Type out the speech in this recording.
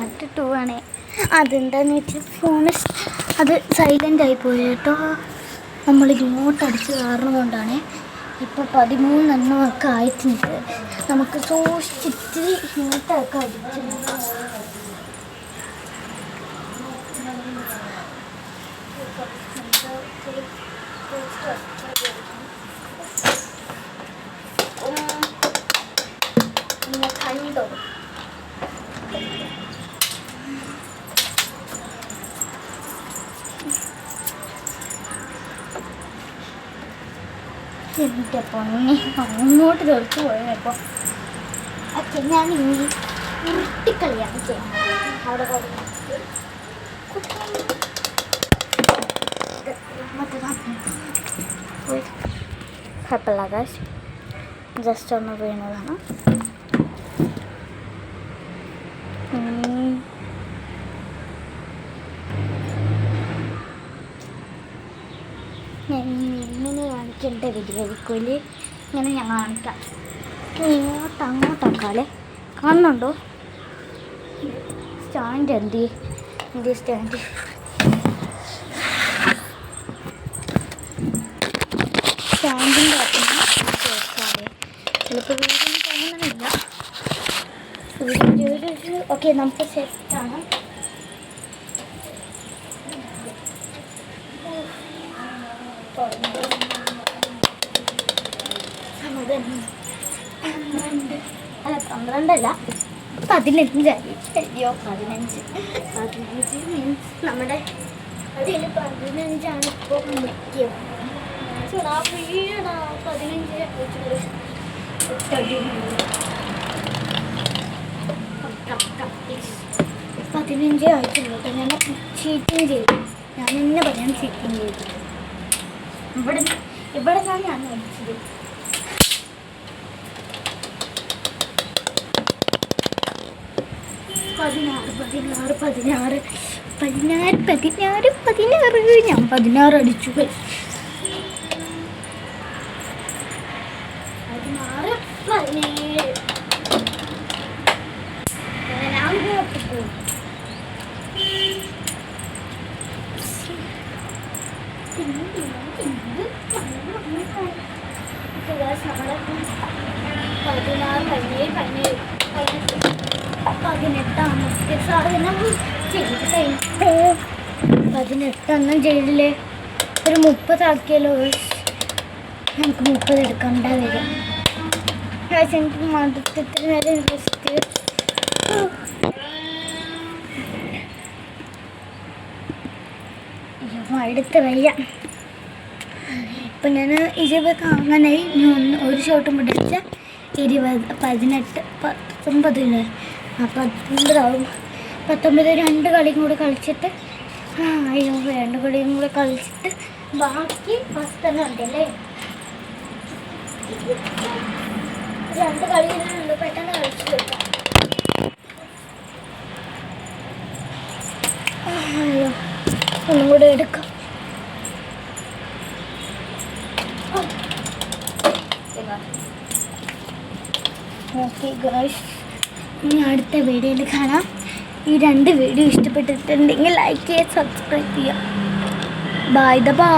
Part 2 ആണ്. അതെന്താണെന്ന് വെച്ചാൽ ഫോണ് അത് സൈലൻ്റ് ആയി പോയി കേട്ടോ. നമ്മൾ ഇങ്ങോട്ടടിച്ച് കാരണം കൊണ്ടാണ്. ഇപ്പോൾ 13 ഒക്കെ ആയിട്ടുണ്ട്. നമുക്ക് സൂക്ഷിച്ചിട്ട് ഇങ്ങോട്ടൊക്കെ അടിച്ചിട്ടുണ്ട്. കണ്ടോ എൻ്റെ പൊന്നെ അങ്ങോട്ട് തെറിച്ച് പോയപ്പോൾ. ഓക്കെ, ഞാൻ ഇനി ഉരുട്ടിക്കളിയാണ് ചെയ്യുന്നത്. അവിടെ കുഴപ്പമില്ല ഗൈസ്, ജസ്റ്റ് ഒന്ന് വീണതാണ്. ഇങ്ങനെ കാണിക്കേണ്ട വിധിവരിക്കൂല് ഇങ്ങനെ ഞാൻ കാണിക്കാം. അങ്ങോട്ടാക്കാല്ലേ, കാണുന്നുണ്ടോ സ്റ്റാൻഡ്? എന്ത് സ്റ്റാൻഡ്? സ്റ്റാൻഡിൻ്റെ കേൾക്കാതെ ചിലപ്പോൾ വീടിന് തോന്നുന്നില്ല. വീടിൻ്റെ ഓക്കെ, നമുക്ക് സെറ്റാണ്. അല്ല 12 15. അയ്യോ 15 മീൻസ് നമ്മുടെ അതിൽ 15 ഇപ്പോൾ മുഖ്യം. 15 ആയിട്ടുള്ളൂ. ഞാൻ ചീറ്റിങ് ചെയ്തു. ഞാൻ തന്നെ പറയാൻ ചീറ്റിങ് ചെയ്തു. ഇവിടെ ഞാൻ അടിച്ചത്. 16 ഞാൻ 16 അടിച്ചു. 16 17 18 ചെയ്തില്ലേ? ഒരു 30 ആക്കിയല്ലോ. നമുക്ക് 30 എടുക്കണ്ട വരും. എനിക്ക് മടുത്തിട്ട് നേരെ ഇൻട്രസ്റ്റ്. അടുത്ത് വയ്യ. ഇപ്പം ഞാൻ 20 അങ്ങനെ ഒരു ഷോട്ടും പിടിച്ച 20 18 19 19 ആവും. 19 2 കളിയും കൂടെ കളിച്ചിട്ട് 2 കളിയും കൂടെ കളിച്ചിട്ട് ബാക്കി 10 ഉണ്ടല്ലേ. 2 കളിയിലുണ്ട്. പെട്ടെന്ന് കളിച്ചു വെക്കാം. അയ്യോ, ഒന്നും കൂടെ എടുക്കാം. ഓക്കെ ഗൈസ്, ഇനി അടുത്ത വീഡിയോയിൽ കാണാം. ഈ 2 വീഡിയോ ഇഷ്ടപ്പെട്ടിട്ടുണ്ടെങ്കിൽ ലൈക്ക് ചെയ്യുക, സബ്സ്ക്രൈബ് ചെയ്യുക. ബൈ.